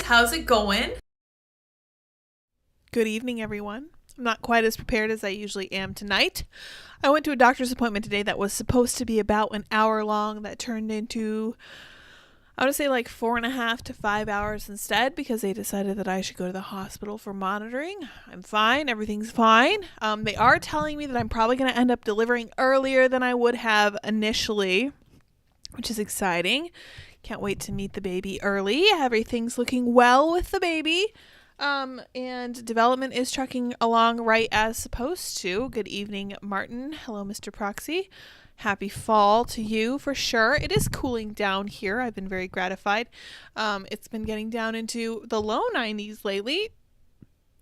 How's it going? Good evening, everyone. I'm not quite as prepared as I usually am tonight. I went to a doctor's appointment today that was supposed to be about an hour long that turned into, I would say, like 4.5 to 5 hours instead, because they decided that I should go to the hospital for monitoring. I'm fine. Everything's fine. They are telling me that I'm probably going to end up delivering earlier than I would have initially, which is exciting. Can't wait to meet the baby early. Everything's looking well with the baby. And development is trucking along right as supposed to. Good evening, Martin. Hello, Mr. Proxy. Happy fall to you for sure. It is cooling down here. I've been very gratified. It's been getting down into the low 90s lately,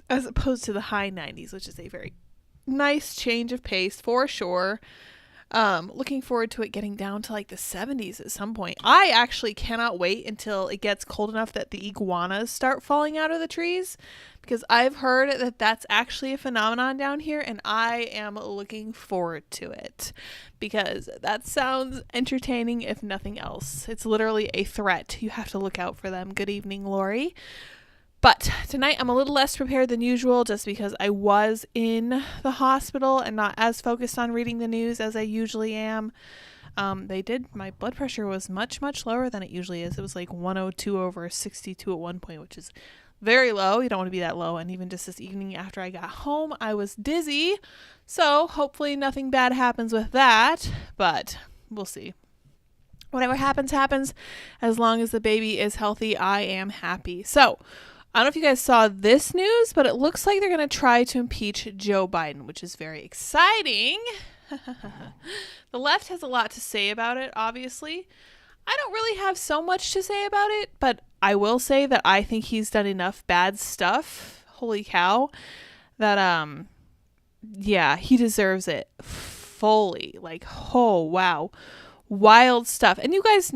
as opposed to the high 90s, which is a very nice change of pace for sure. Looking forward to it getting down to like the 70s at some point. I actually cannot wait until it gets cold enough that the iguanas start falling out of the trees, because I've heard that that's actually a phenomenon down here, and I am looking forward to it because that sounds entertaining if nothing else. It's literally a threat. You have to look out for them. Good evening, Lori. But tonight I'm a little less prepared than usual just because I was in the hospital and not as focused on reading the news as I usually am. My blood pressure was much, much lower than it usually is. It was like 102 over 62 at one point, which is very low. You don't want to be that low. And even just this evening after I got home, I was dizzy. So hopefully nothing bad happens with that, but we'll see. Whatever happens, happens. As long as the baby is healthy, I am happy. So I don't know if you guys saw this news, but it looks like they're going to try to impeach Joe Biden, which is very exciting. The left has a lot to say about it, obviously. I don't really have so much to say about it, but I will say that I think he's done enough bad stuff, holy cow, that, yeah, he deserves it fully. Like, oh, wow. Wild stuff. And you guys,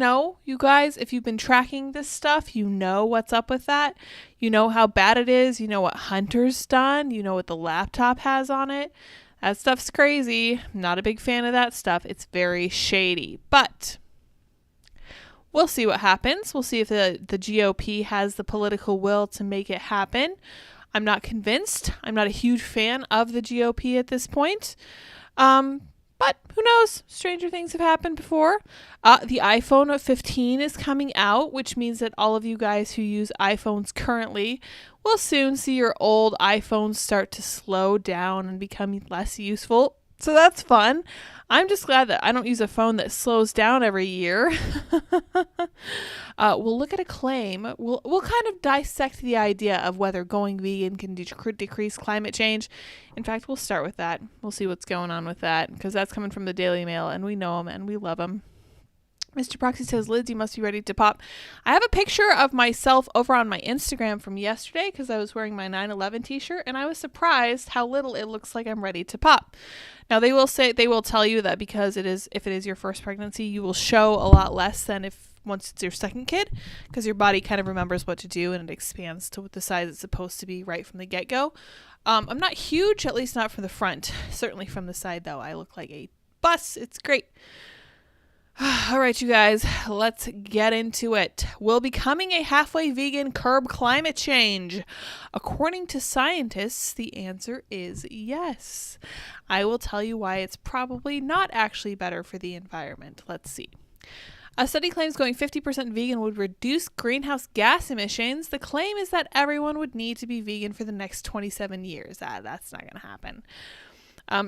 if you've been tracking this stuff, you know what's up with that. You know how bad it is. You know what Hunter's done. You know what the laptop has on it. That stuff's crazy. I'm not a big fan of that stuff. It's very shady. But we'll see what happens. We'll see if the GOP has the political will to make it happen. I'm not convinced. I'm not a huge fan of the GOP at this point. But who knows? Stranger things have happened before. The iPhone 15 is coming out, which means that all of you guys who use iPhones currently will soon see your old iPhones start to slow down and become less useful. So that's fun. I'm just glad that I don't use a phone that slows down every year. We'll look at a claim. We'll kind of dissect the idea of whether going vegan can decrease climate change. In fact, we'll start with that. We'll see what's going on with that, because that's coming from the Daily Mail, and we know them and we love them. Mr. Proxy says, Lids, you must be ready to pop. I have a picture of myself over on my Instagram from yesterday because I was wearing my 9/11 t-shirt, and I was surprised how little it looks like I'm ready to pop. Now, they will tell you that because if it is your first pregnancy, you will show a lot less than once it's your second kid, because your body kind of remembers what to do and it expands to the size it's supposed to be right from the get-go. I'm not huge, at least not from the front. Certainly from the side, though, I look like a bus. It's great. All right, you guys, let's get into it. Will becoming a halfway vegan curb climate change? According to scientists, the answer is yes. I will tell you why it's probably not actually better for the environment. Let's see. A study claims going 50% vegan would reduce greenhouse gas emissions. The claim is that everyone would need to be vegan for the next 27 years. That's not going to happen.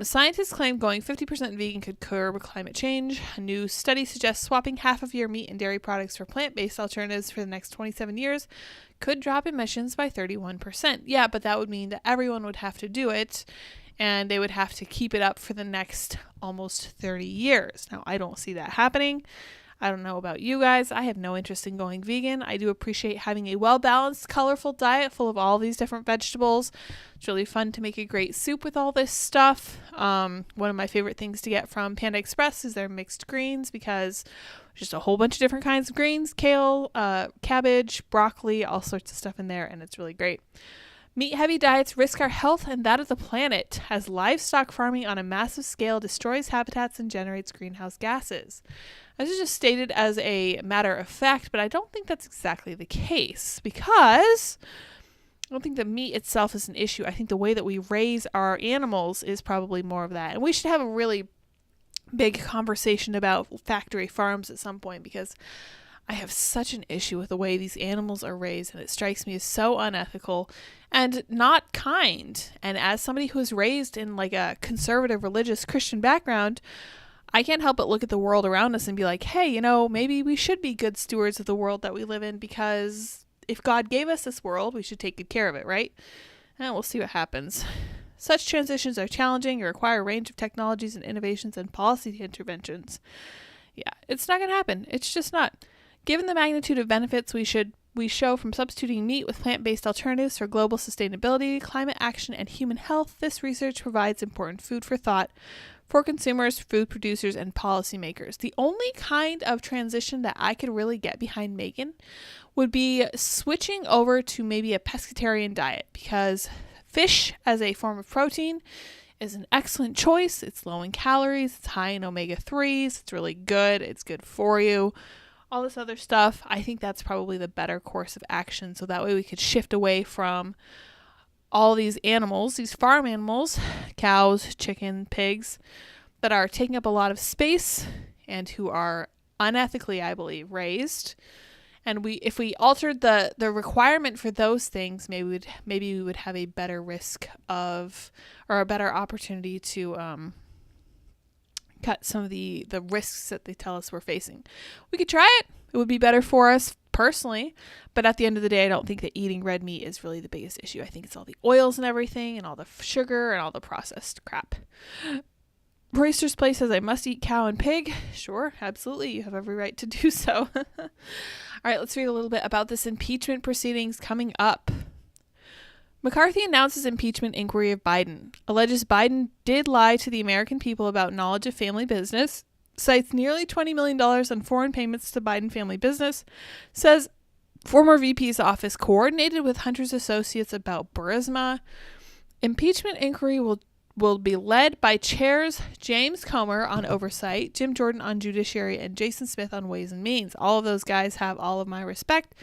Scientists claim going 50% vegan could curb climate change. A new study suggests swapping half of your meat and dairy products for plant-based alternatives for the next 27 years could drop emissions by 31%. Yeah, but that would mean that everyone would have to do it, and they would have to keep it up for the next almost 30 years. Now, I don't see that happening. I don't know about you guys. I have no interest in going vegan. I do appreciate having a well-balanced, colorful diet full of all these different vegetables. It's really fun to make a great soup with all this stuff. One of my favorite things to get from Panda Express is their mixed greens, because just a whole bunch of different kinds of greens, kale, cabbage, broccoli, all sorts of stuff in there, and it's really great. Meat-heavy diets risk our health and that of the planet, as livestock farming on a massive scale destroys habitats and generates greenhouse gases. This is just stated as a matter of fact, but I don't think that's exactly the case, because I don't think the meat itself is an issue. I think the way that we raise our animals is probably more of that. And we should have a really big conversation about factory farms at some point, because I have such an issue with the way these animals are raised, and it strikes me as so unethical and not kind. And as somebody who was raised in like a conservative, religious, Christian background, I can't help but look at the world around us and be like, hey, maybe we should be good stewards of the world that we live in, because if God gave us this world, we should take good care of it, right? And we'll see what happens. Such transitions are challenging and require a range of technologies and innovations and policy interventions. Yeah, it's not going to happen. It's just not. Given the magnitude of benefits we show from substituting meat with plant-based alternatives for global sustainability, climate action, and human health, this research provides important food for thought for consumers, food producers, and policymakers. The only kind of transition that I could really get behind making would be switching over to maybe a pescatarian diet, because fish as a form of protein is an excellent choice. It's low in calories, it's high in omega-3s, it's really good, it's good for you. All this other stuff, I think that's probably the better course of action, so that way we could shift away from all these animals, these farm animals, cows, chicken, pigs, that are taking up a lot of space and who are unethically, I believe, raised. And if we altered the requirement for those things, maybe we would have a better risk of, or a better opportunity to cut some of the risks that they tell us we're facing. We could try it. It would be better for us personally, but at the end of the day, I don't think that eating red meat is really the biggest issue. I think it's all the oils and everything, and all the sugar and all the processed crap. Royster's Place says I must eat cow and pig. Sure, absolutely. You have every right to do so. All right, let's read a little bit about this impeachment proceedings coming up. McCarthy announces impeachment inquiry of Biden. Alleges Biden did lie to the American people about knowledge of family business. Cites nearly $20 million on foreign payments to Biden family business. Says former VP's office coordinated with Hunter's associates about Burisma. Impeachment inquiry will be led by chairs James Comer on oversight, Jim Jordan on judiciary, and Jason Smith on ways and means. All of those guys have all of my respect.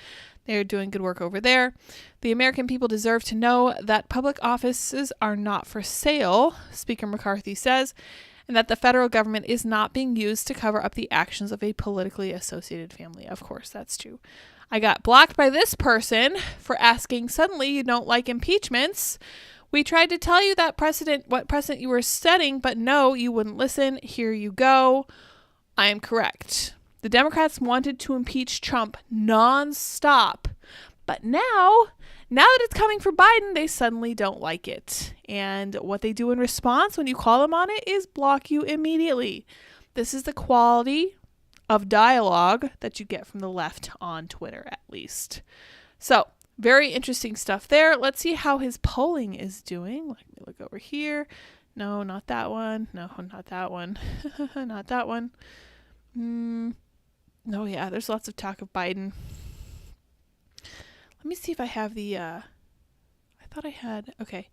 They're doing good work over there. The American people deserve to know that public offices are not for sale, Speaker McCarthy says, and that the federal government is not being used to cover up the actions of a politically associated family. Of course, that's true. I got blocked by this person for asking, suddenly you don't like impeachments. We tried to tell you that what precedent you were setting, but no, you wouldn't listen. Here you go. I am correct. The Democrats wanted to impeach Trump nonstop, but now that it's coming for Biden, they suddenly don't like it. And what they do in response when you call them on it is block you immediately. This is the quality of dialogue that you get from the left on Twitter, at least. So, very interesting stuff there. Let's see how his polling is doing. Let me look over here. No, not that one. No, not that one. Not that one. No, yeah, there's lots of talk of Biden. Let me see if I have the, I thought I had, okay.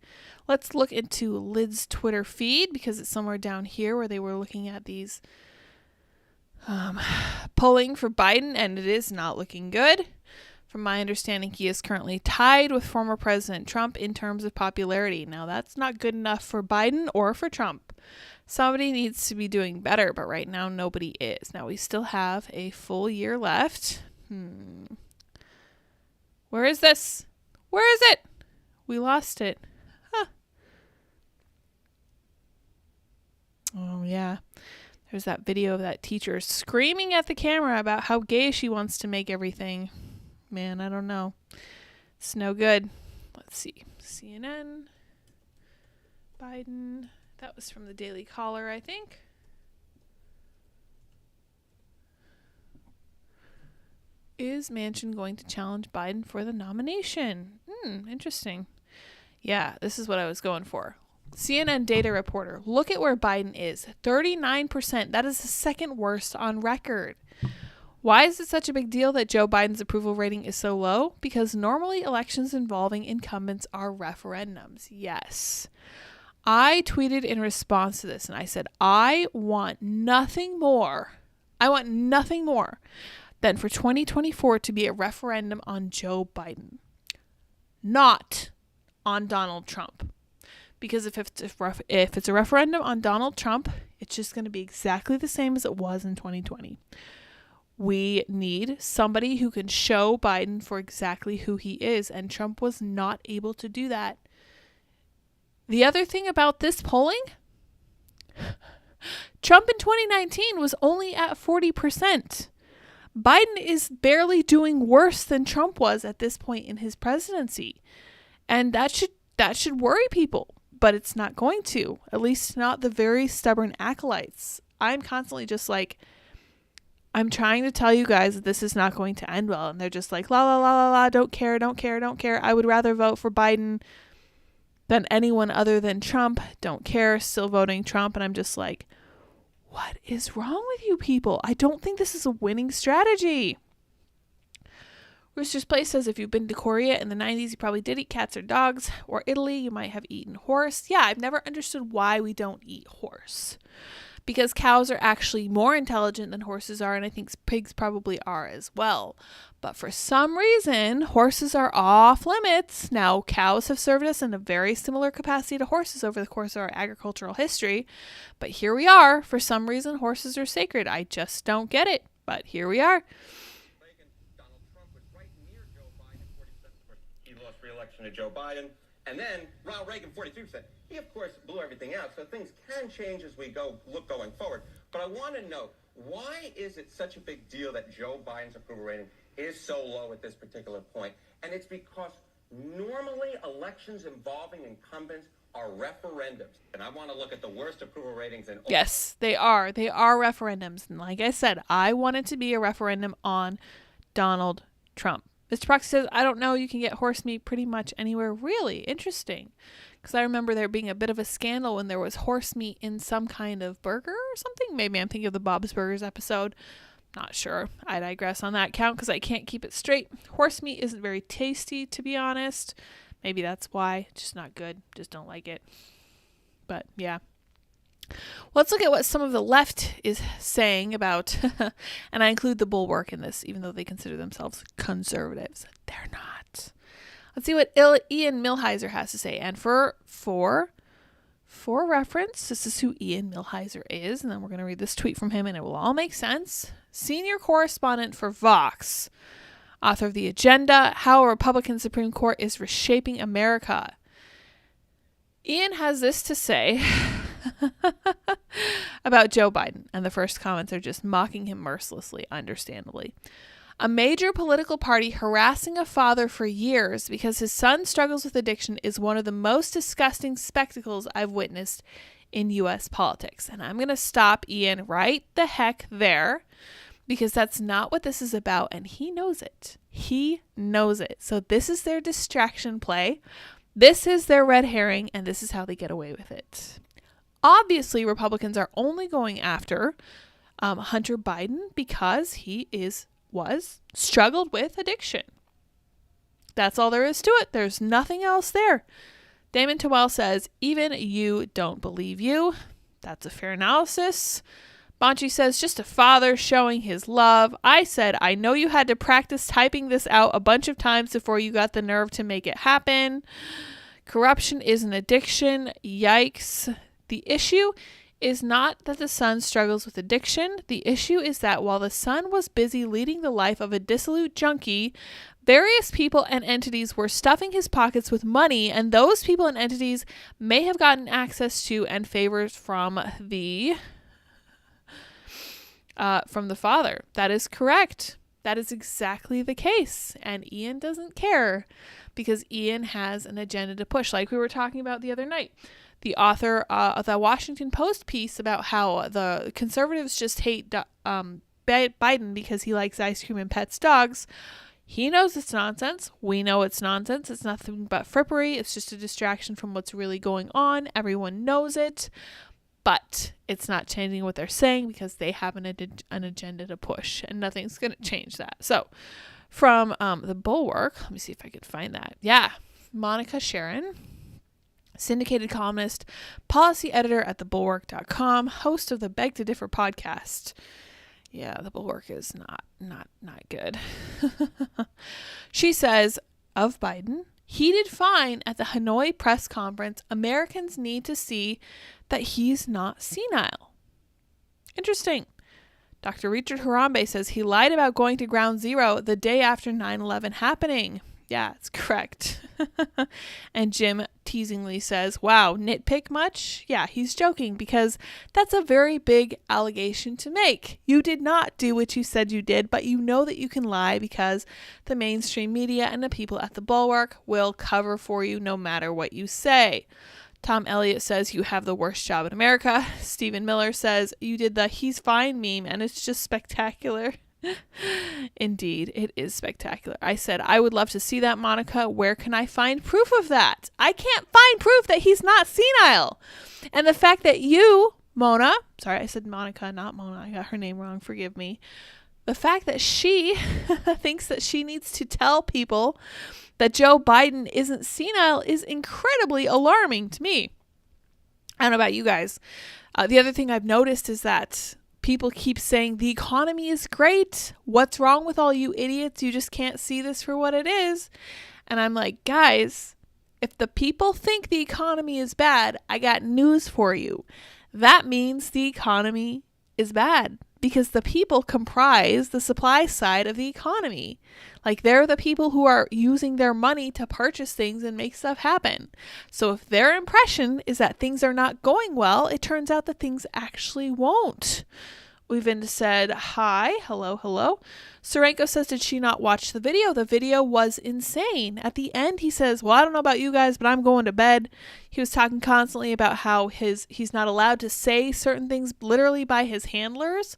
Let's look into Lyd's Twitter feed because it's somewhere down here where they were looking at these polling for Biden, and it is not looking good. From my understanding, he is currently tied with former President Trump in terms of popularity. Now, that's not good enough for Biden or for Trump. Somebody needs to be doing better, but right now nobody is. Now, we still have a full year left. Where is this? Where is it? We lost it. Huh. Oh, yeah. There's that video of that teacher screaming at the camera about how gay she wants to make everything. Man, I don't know. It's no good. Let's see. CNN. Biden. That was from the Daily Caller, I think. Is Manchin going to challenge Biden for the nomination? Interesting. Yeah, this is what I was going for. CNN data reporter. Look at where Biden is. 39%. That is the second worst on record. Why is it such a big deal that Joe Biden's approval rating is so low? Because normally elections involving incumbents are referendums. Yes. I tweeted in response to this and I said, I want nothing more than for 2024 to be a referendum on Joe Biden, not on Donald Trump. Because if it's a referendum on Donald Trump, it's just going to be exactly the same as it was in 2020. We need somebody who can show Biden for exactly who he is, and Trump was not able to do that. The other thing about this polling, Trump in 2019 was only at 40%. Biden is barely doing worse than Trump was at this point in his presidency. And that should worry people, but it's not going to, at least not the very stubborn acolytes. I'm constantly just like, I'm trying to tell you guys that this is not going to end well. And they're just like, la, la, la, la, la, don't care. I would rather vote for Biden than anyone other than Trump. Don't care. Still voting Trump. And I'm just like, what is wrong with you people? I don't think this is a winning strategy. Rooster's Place says if you've been to Korea in the 90s, you probably did eat cats or dogs. Or Italy, you might have eaten horse. Yeah, I've never understood why we don't eat horse. Because cows are actually more intelligent than horses are, and I think pigs probably are as well. But for some reason, horses are off limits. Now, cows have served us in a very similar capacity to horses over the course of our agricultural history. But here we are. For some reason, horses are sacred. I just don't get it. But here we are. Donald Trump was right near Joe Biden, 47%. He lost re-election to Joe Biden. And then Ronald Reagan, 42%. He, of course, blew everything out, so things can change as we look going forward. But I want to know, why is it such a big deal that Joe Biden's approval rating is so low at this particular point? And it's because normally elections involving incumbents are referendums. And I want to look at the worst approval ratings in all. Yes, they are. They are referendums. And like I said, I want it to be a referendum on Donald Trump. Mr. Proxy says, I don't know. You can get horse meat pretty much anywhere. Really? Interesting. Because I remember there being a bit of a scandal when there was horse meat in some kind of burger or something. Maybe I'm thinking of the Bob's Burgers episode. Not sure. I digress on that count because I can't keep it straight. Horse meat isn't very tasty, to be honest. Maybe that's why. Just not good. Just don't like it. But yeah. Let's look at what some of the left is saying about, and I include the Bulwark in this, even though they consider themselves conservatives. They're not. Let's see what Ian Milheiser has to say. And for reference, this is who Ian Milheiser is. And then we're going to read this tweet from him and it will all make sense. Senior correspondent for Vox, author of The Agenda, How a Republican Supreme Court is Reshaping America. Ian has this to say about Joe Biden, and the first comments are just mocking him mercilessly, understandably. A major political party harassing a father for years because his son struggles with addiction is one of the most disgusting spectacles I've witnessed in U.S. politics. And I'm going to stop Ian right the heck there, because that's not what this is about, and he knows it. He knows it. So this is their distraction play. This is their red herring, and this is how they get away with it. Obviously, Republicans are only going after Hunter Biden because he struggled with addiction. That's all there is to it. There's nothing else there. Damon Towell says, even you don't believe you. That's a fair analysis. Bonchi says, just a father showing his love. I said, I know you had to practice typing this out a bunch of times before you got the nerve to make it happen. Corruption is an addiction. Yikes. The issue is not that the son struggles with addiction. The issue is that while the son was busy leading the life of a dissolute junkie, various people and entities were stuffing his pockets with money, and those people and entities may have gotten access to and favors from the father. That is correct. That is exactly the case. And Ian doesn't care because Ian has an agenda to push, like we were talking about the other night. The author of the Washington Post piece about how the conservatives just hate Biden because he likes ice cream and pets dogs. He knows it's nonsense. We know it's nonsense. It's nothing but frippery. It's just a distraction from what's really going on. Everyone knows it. But it's not changing what they're saying because they have an agenda to push, and nothing's going to change that. So from the Bulwark, let me see if I could find that. Yeah, Monica Sharon, syndicated columnist, policy editor at thebulwark.com, host of the Beg to Differ podcast. Yeah, the Bulwark is not good. She says, of Biden, he did fine at the Hanoi press conference. Americans need to see that he's not senile. Interesting. Dr. Richard Harambe says he lied about going to Ground Zero the day after 9/11 happening. Yeah, it's correct. And Jim teasingly says, wow, nitpick much? Yeah, he's joking because that's a very big allegation to make. You did not do what you said you did, but you know that you can lie because the mainstream media and the people at the Bulwark will cover for you no matter what you say. Tom Elliott says you have the worst job in America. Stephen Miller says you did the he's fine meme and it's just spectacular. Indeed, it is spectacular. I said, I would love to see that, Monica. Where can I find proof of that? I can't find proof that he's not senile. And the fact that you, Mona, sorry, I said Monica, not Mona. I got her name wrong. Forgive me. The fact that she thinks that she needs to tell people that Joe Biden isn't senile is incredibly alarming to me. I don't know about you guys. The other thing I've noticed is that people keep saying the economy is great. What's wrong with all you idiots? You just can't see this for what it is. And I'm like, guys, if the people think the economy is bad, I got news for you. That means the economy is bad because the people comprise the supply side of the economy. Like, they're the people who are using their money to purchase things and make stuff happen. So if their impression is that things are not going well, it turns out that things actually won't. We've said, hi, hello. Serenko says, did she not watch the video? The video was insane. At the end, he says, well, I don't know about you guys, but I'm going to bed. He was talking constantly about how he's not allowed to say certain things literally by his handlers.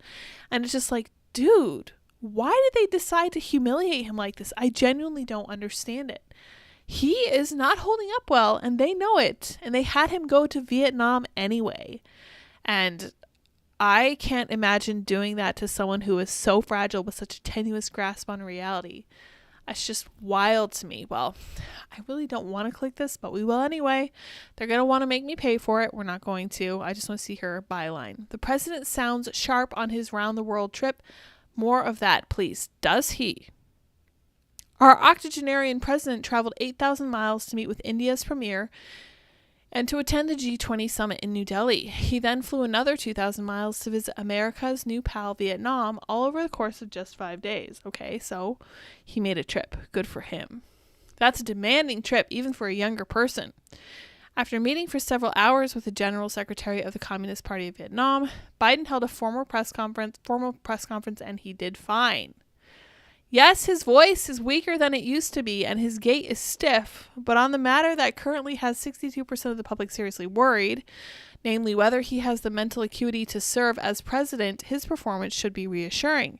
And it's just like, dude, Why did they decide to humiliate him like this? I genuinely don't understand it. He is not holding up well, and they know it. And they had him go to Vietnam anyway. And I can't imagine doing that to someone who is so fragile with such a tenuous grasp on reality. It's just wild to me. Well, I really don't want to click this, but we will anyway. They're going to want to make me pay for it. We're not going to. I just want to see her byline. The president sounds sharp on his round-the-world trip. More of that, please. Does he? Our octogenarian president traveled 8,000 miles to meet with India's premier and to attend the G20 summit in New Delhi. He then flew another 2,000 miles to visit America's new pal, Vietnam, all over the course of just 5 days. Okay, so he made a trip. Good for him. That's a demanding trip, even for a younger person. After meeting for several hours with the General Secretary of the Communist Party of Vietnam, Biden held a formal press conference, and he did fine. Yes, his voice is weaker than it used to be, and his gait is stiff, but on the matter that currently has 62% of the public seriously worried, namely whether he has the mental acuity to serve as president, his performance should be reassuring.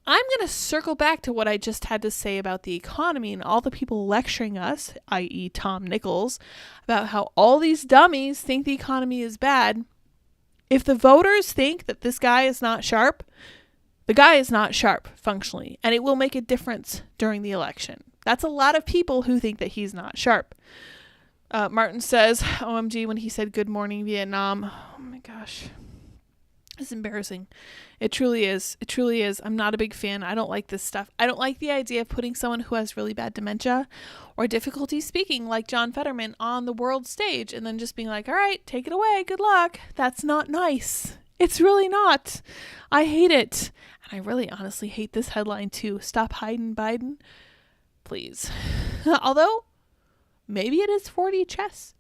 I'm going to circle back to what I just had to say about the economy and all the people lecturing us, i.e. Tom Nichols, about how all these dummies think the economy is bad. If the voters think that this guy is not sharp, the guy is not sharp functionally, and it will make a difference during the election. That's a lot of people who think that he's not sharp. Martin says, OMG, when he said good morning Vietnam. Oh my gosh. It's embarrassing. It truly is. It truly is. I'm not a big fan. I don't like this stuff. I don't like the idea of putting someone who has really bad dementia or difficulty speaking like John Fetterman on the world stage and then just being like, all right, take it away. Good luck. That's not nice. It's really not. I hate it. And I really honestly hate this headline too. Stop hiding Biden. Please. Although, maybe it is 40 chess.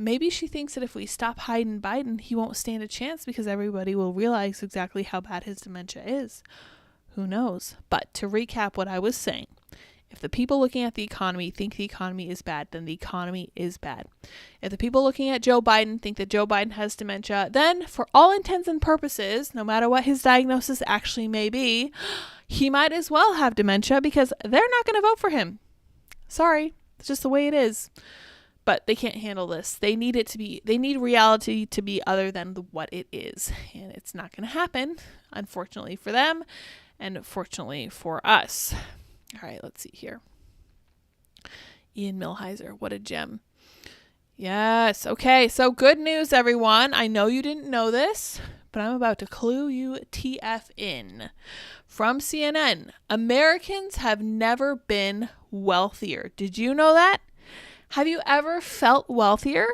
Maybe she thinks that if we stop hiding Biden, he won't stand a chance because everybody will realize exactly how bad his dementia is. Who knows? But to recap what I was saying, if the people looking at the economy think the economy is bad, then the economy is bad. If the people looking at Joe Biden think that Joe Biden has dementia, then for all intents and purposes, no matter what his diagnosis actually may be, he might as well have dementia because they're not going to vote for him. Sorry, it's just the way it is. But they can't handle this. They need reality to be other than what it is. And it's not going to happen, unfortunately for them, and fortunately for us. All right, let's see here. Ian Milheiser, what a gem. Yes, okay, so good news, everyone. I know you didn't know this, but I'm about to clue you TF in. From CNN, Americans have never been wealthier. Did you know that? Have you ever felt wealthier?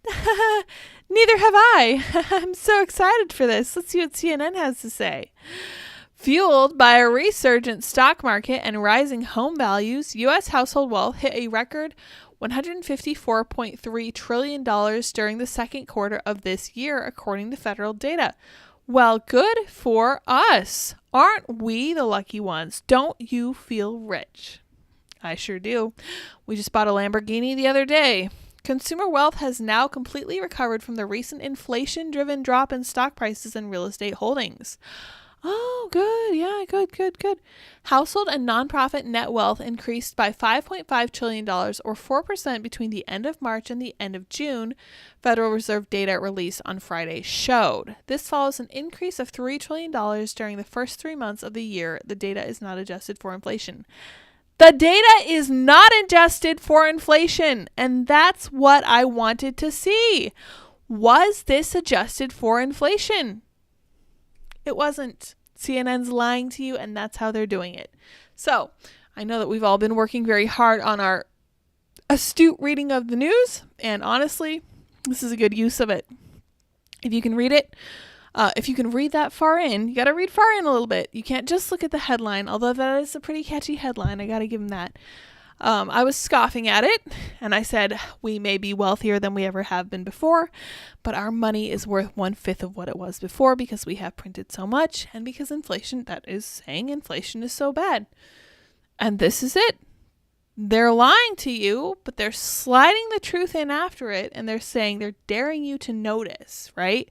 Neither have I. I'm so excited for this. Let's see what CNN has to say. Fueled by a resurgent stock market and rising home values, U.S. household wealth hit a record $154.3 trillion during the second quarter of this year, according to federal data. Well, good for us. Aren't we the lucky ones? Don't you feel rich? I sure do. We just bought a Lamborghini the other day. Consumer wealth has now completely recovered from the recent inflation-driven drop in stock prices and real estate holdings. Oh, good. Yeah, good. Household and nonprofit net wealth increased by $5.5 trillion or 4% between the end of March and the end of June, Federal Reserve data released on Friday showed. This follows an increase of $3 trillion during the first 3 months of the year. The data is not adjusted for inflation. The data is not adjusted for inflation, and that's what I wanted to see. Was this adjusted for inflation? It wasn't. CNN's lying to you, and that's how they're doing it. So, I know that we've all been working very hard on our astute reading of the news, and honestly, this is a good use of it. If you can read it, if you can read that far in, you got to read far in a little bit. You can't just look at the headline, although that is a pretty catchy headline. I got to give them that. I was scoffing at it, and I said, we may be wealthier than we ever have been before, but our money is worth 1/5 of what it was before because we have printed so much, and because inflation is so bad. And this is it. They're lying to you, but they're sliding the truth in after it, and they're saying they're daring you to notice, right?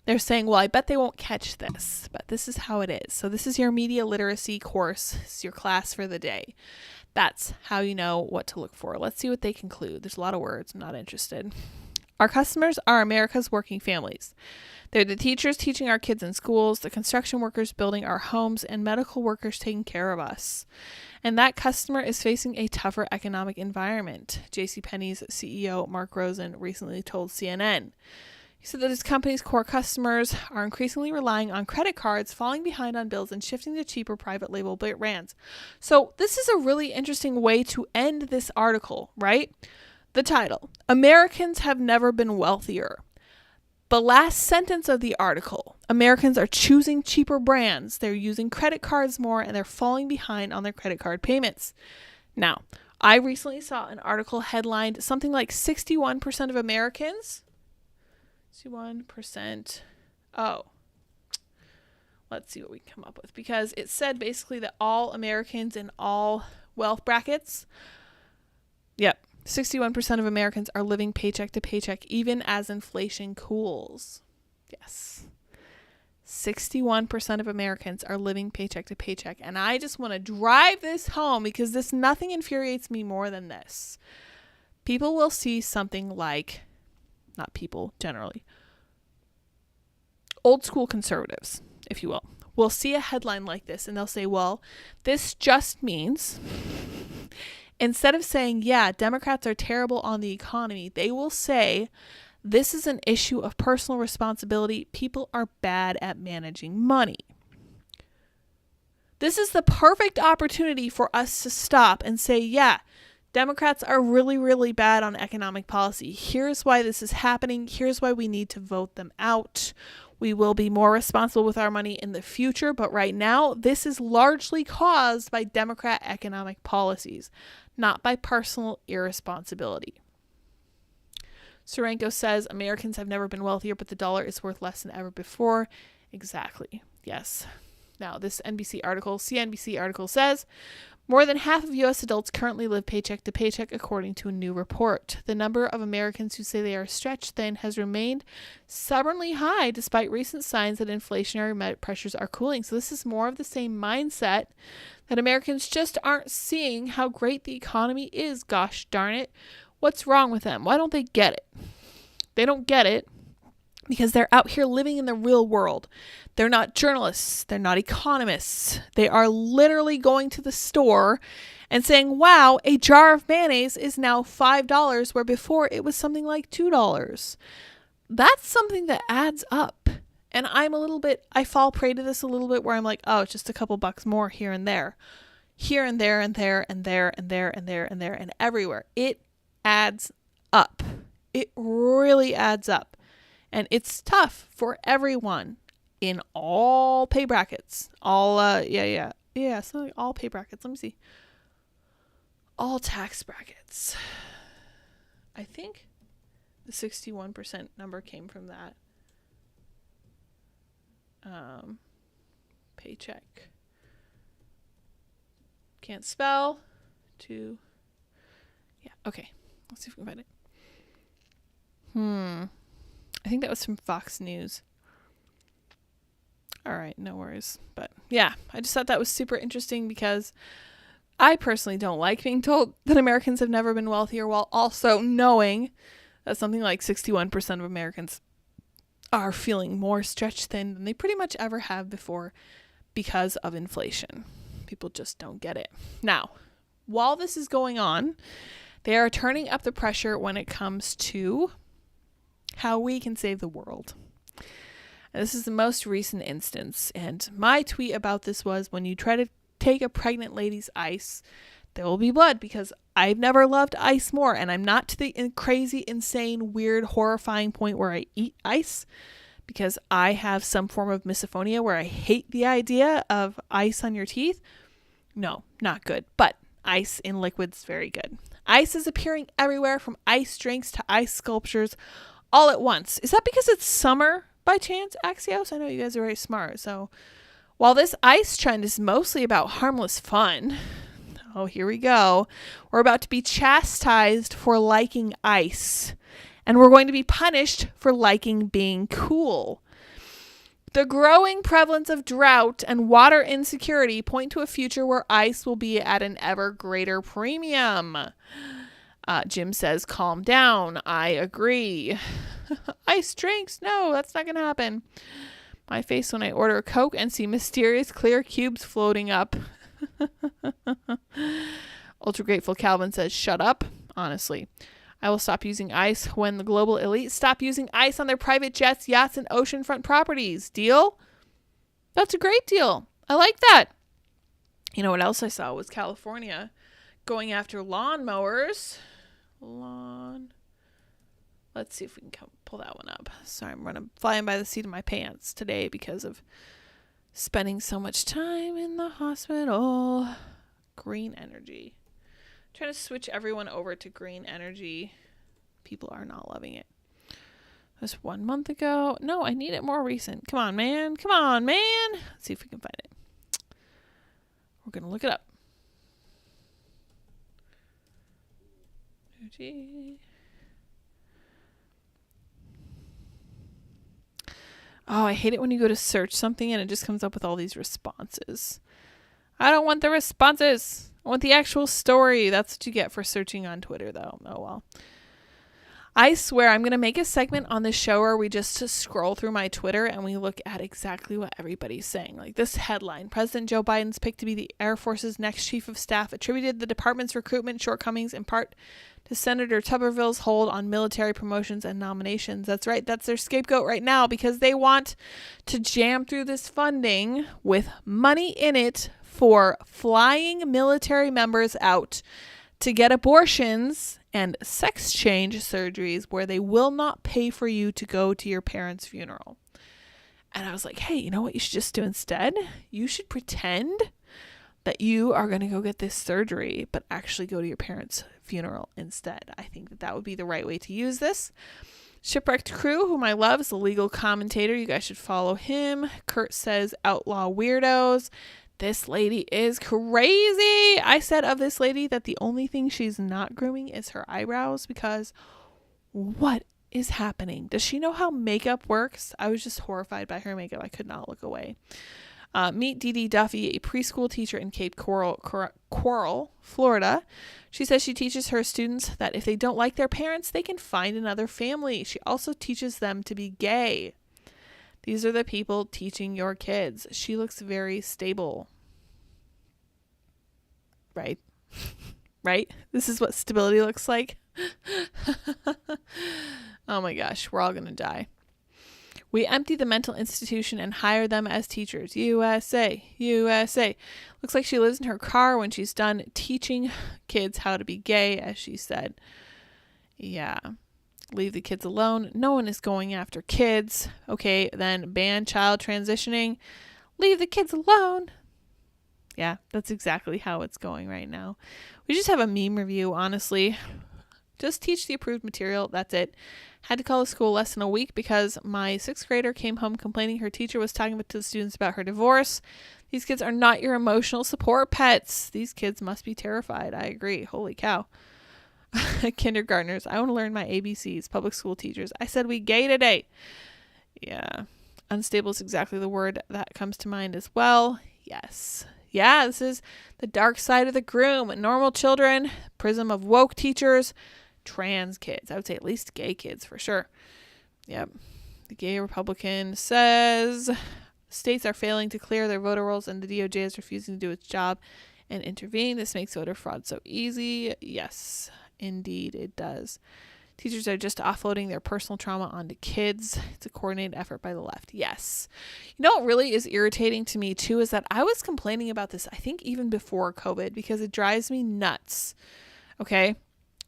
They're saying, well, I bet they won't catch this, but this is how it is. So this is your media literacy course. It's your class for the day. That's how you know what to look for. Let's see what they conclude. There's a lot of words. I'm not interested. Our customers are America's working families. They're the teachers teaching our kids in schools, the construction workers building our homes, and medical workers taking care of us. And that customer is facing a tougher economic environment, JCPenney's CEO Mark Rosen recently told CNN. He said that his company's core customers are increasingly relying on credit cards, falling behind on bills, and shifting to cheaper private label brands. So this is a really interesting way to end this article, right? The title, Americans have never been wealthier. The last sentence of the article, Americans are choosing cheaper brands, they're using credit cards more, and they're falling behind on their credit card payments. Now, I recently saw an article headlined something like 61% of Americans. 61%. Oh. Let's see what we can come up with. Because it said basically that all Americans in all wealth brackets, 61% of Americans are living paycheck to paycheck, even as inflation cools. Yes. 61% of Americans are living paycheck to paycheck. And I just want to drive this home because nothing infuriates me more than this. People will see something like, not people generally, old school conservatives, if you will see a headline like this and they'll say, well, this just means, instead of saying, yeah, Democrats are terrible on the economy, they will say, this is an issue of personal responsibility. People are bad at managing money. This is the perfect opportunity for us to stop and say, yeah, Democrats are really, really bad on economic policy. Here's why this is happening. Here's why we need to vote them out. We will be more responsible with our money in the future, but right now, this is largely caused by Democrat economic policies, not by personal irresponsibility. Sorenko says Americans have never been wealthier, but the dollar is worth less than ever before. Exactly. Yes. Now, this CNBC article says more than half of U.S. adults currently live paycheck to paycheck, according to a new report. The number of Americans who say they are stretched thin has remained stubbornly high despite recent signs that inflationary pressures are cooling. So this is more of the same mindset that Americans just aren't seeing how great the economy is. Gosh darn it. What's wrong with them? Why don't they get it? They don't get it because they're out here living in the real world. They're not journalists. They're not economists. They are literally going to the store and saying, wow, a jar of mayonnaise is now $5 where before it was something like $2. That's something that adds up. And I fall prey to this a little bit where I'm like, oh, it's just a couple bucks more here and there. Here and there and there and there and there and there and there and everywhere. It adds up. It really adds up. And it's tough for everyone in all pay brackets. All, so like all pay brackets. Let me see. All tax brackets. I think the 61% number came from that. Paycheck. Can't spell. Okay. Let's see if we can find it. I think that was from Fox News. All right, no worries. But yeah, I just thought that was super interesting because I personally don't like being told that Americans have never been wealthier while also knowing that something like 61% of Americans are feeling more stretched thin than they pretty much ever have before because of inflation. People just don't get it. Now, while this is going on, they are turning up the pressure when it comes to how we can save the world. And this is the most recent instance. And my tweet about this was, when you try to take a pregnant lady's ice, there will be blood, because I've never loved ice more. And I'm not to the crazy, insane, weird, horrifying point where I eat ice, because I have some form of misophonia where I hate the idea of ice on your teeth. No, not good. But ice in liquids, very good. Ice is appearing everywhere, from ice drinks to ice sculptures, all at once. Is that because it's summer by chance, Axios? I know you guys are very smart. So while this ice trend is mostly about harmless fun, oh, here we go. We're about to be chastised for liking ice. And we're going to be punished for liking being cool. The growing prevalence of drought and water insecurity point to a future where ice will be at an ever greater premium. Jim says, calm down. I agree. Ice drinks? No, that's not going to happen. My face when I order a Coke and see mysterious clear cubes floating up. Ultra Grateful Calvin says, shut up. Honestly, I will stop using ice when the global elite stop using ice on their private jets, yachts, and oceanfront properties. Deal? That's a great deal. I like that. You know what else I saw was California going after lawnmowers. Let's see if we can pull that one up. Sorry, I'm flying by the seat of my pants today because of spending so much time in the hospital. Green energy. Trying to switch everyone over to green energy. People are not loving it. That was 1 month ago. No, I need it more recent. Come on, man. Come on, man. Let's see if we can find it. We're going to look it up. Energy. Oh, I hate it when you go to search something and it just comes up with all these responses. I don't want the responses. I want the actual story. That's what you get for searching on Twitter, though. Oh, well. I swear I'm going to make a segment on this show where we just scroll through my Twitter and we look at exactly what everybody's saying. Like this headline, President Joe Biden's pick to be the Air Force's next chief of staff attributed the department's recruitment shortcomings in part to Senator Tuberville's hold on military promotions and nominations. That's right. That's their scapegoat right now because they want to jam through this funding with money in it for flying military members out to get abortions and sex change surgeries where they will not pay for you to go to your parents' funeral. And I was like, hey, you know what you should just do instead? You should pretend that you are going to go get this surgery, but actually go to your parents' funeral instead. I think that that would be the right way to use this. Shipwrecked Crew, whom I love, is a legal commentator. You guys should follow him. Kurt says, outlaw weirdos. This lady is crazy. I said of this lady that the only thing she's not grooming is her eyebrows because what is happening? Does she know how makeup works? I was just horrified by her makeup. I could not look away. Meet Dee Dee Duffy, a preschool teacher in Cape Coral, Florida. She says she teaches her students that if they don't like their parents, they can find another family. She also teaches them to be gay. These are the people teaching your kids. She looks very stable. Right? Right? This is what stability looks like. Oh my gosh, we're all going to die. We empty the mental institution and hire them as teachers. USA, USA. Looks like she lives in her car when she's done teaching kids how to be gay, as she said. Yeah. Leave the kids alone. No one is going after kids. Okay, then ban child transitioning. Leave the kids alone. Yeah, that's exactly how it's going right now. We just have a meme review, honestly. Just teach the approved material. That's it. Had to call the school less than a week because my 6th grader came home complaining her teacher was talking to the students about her divorce. These kids are not your emotional support pets. These kids must be terrified. I agree. Holy cow. Kindergartners. I want to learn my ABCs. Public school teachers. I said we gay today. Yeah. Unstable is exactly the word that comes to mind as well. Yes. Yeah, this is the dark side of the groom. Normal children, prism of woke teachers, trans kids. I would say at least gay kids for sure. Yep. The gay Republican says states are failing to clear their voter rolls and the DOJ is refusing to do its job and intervene. This makes voter fraud so easy. Yes, indeed it does. Teachers are just offloading their personal trauma onto kids. It's a coordinated effort by the left. Yes. You know what really is irritating to me too is that I was complaining about this, I think even before COVID, because it drives me nuts. Okay.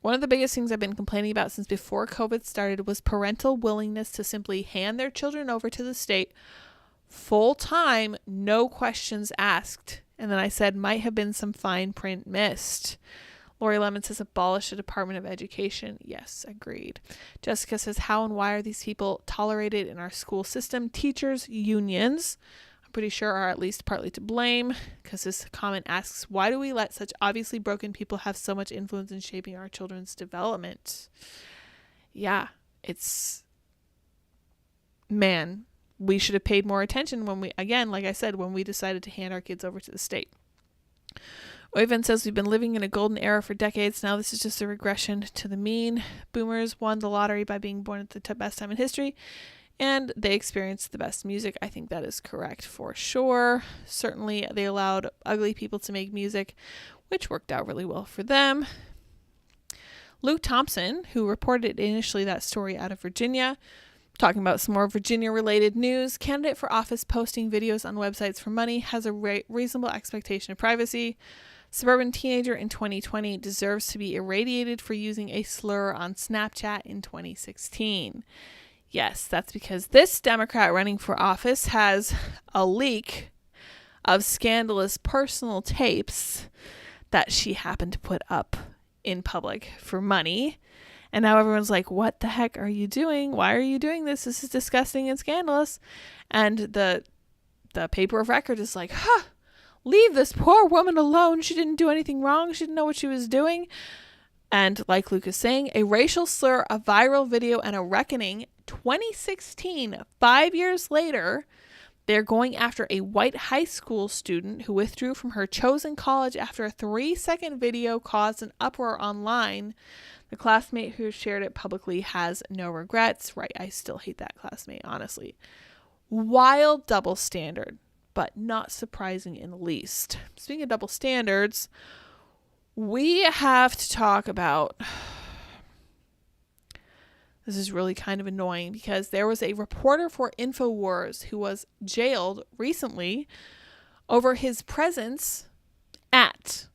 One of the biggest things I've been complaining about since before COVID started was parental willingness to simply hand their children over to the state full time, no questions asked. And then I said might have been some fine print missed. Lori Lemon says abolish the Department of Education. Yes, agreed. Jessica says how and why are these people tolerated in our school system? Teachers, unions, I'm pretty sure are at least partly to blame because this comment asks, why do we let such obviously broken people have so much influence in shaping our children's development? Yeah, it's, man, we should have paid more attention when we, again, like I said, when we decided to hand our kids over to the state. Owen says we've been living in a golden era for decades. Now this is just a regression to the mean. Boomers won the lottery by being born at the best time in history, and they experienced the best music. I think that is correct for sure. Certainly they allowed ugly people to make music, which worked out really well for them. Luke Thompson, who reported initially that story out of Virginia, talking about some more Virginia-related news. Candidate for office posting videos on websites for money has a reasonable expectation of privacy. Suburban teenager in 2020 deserves to be irradiated for using a slur on Snapchat in 2016. Yes, that's because this Democrat running for office has a leak of scandalous personal tapes that she happened to put up in public for money. And now everyone's like, what the heck are you doing? Why are you doing this? This is disgusting and scandalous. And the paper of record is like, leave this poor woman alone. She didn't do anything wrong. She didn't know what she was doing. And like Luke is saying, a racial slur, a viral video, and a reckoning. 2016, 5 years later, they're going after a white high school student who withdrew from her chosen college after a 3-second video caused an uproar online. The classmate who shared it publicly has no regrets. Right, I still hate that classmate, honestly. Wild double standard, but not surprising in the least. Speaking of double standards, we have to talk about... This is really kind of annoying because there was a reporter for InfoWars who was jailed recently over his presence at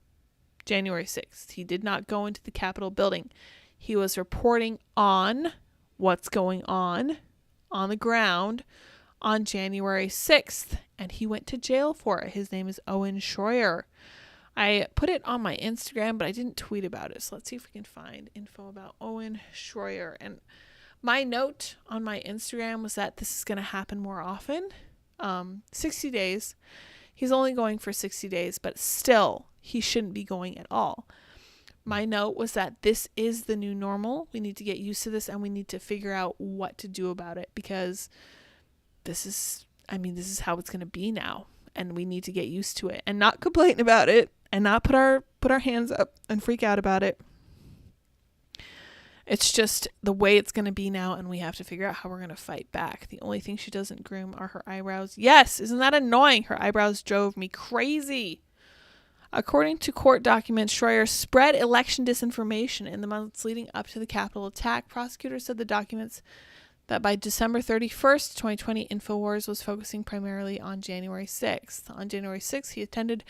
January 6th. He did not go into the Capitol building. He was reporting on what's going on the ground on January 6th, and he went to jail for it. His name is Owen Shroyer. I put it on my Instagram, but I didn't tweet about it. So let's see if we can find info about Owen Shroyer. And my note on my Instagram was that this is going to happen more often. 60 days. He's only going for 60 days, but still, he shouldn't be going at all. My note was that this is the new normal. We need to get used to this, and we need to figure out what to do about it, because this is how it's going to be now. And we need to get used to it and not complain about it and not put our hands up and freak out about it. It's just the way it's going to be now, and we have to figure out how we're going to fight back. The only thing she doesn't groom are her eyebrows. Yes, isn't that annoying? Her eyebrows drove me crazy. According to court documents, Shroyer spread election disinformation in the months leading up to the Capitol attack. Prosecutors said the documents that by December 31st, 2020, InfoWars was focusing primarily on January 6th. On January 6th, he attended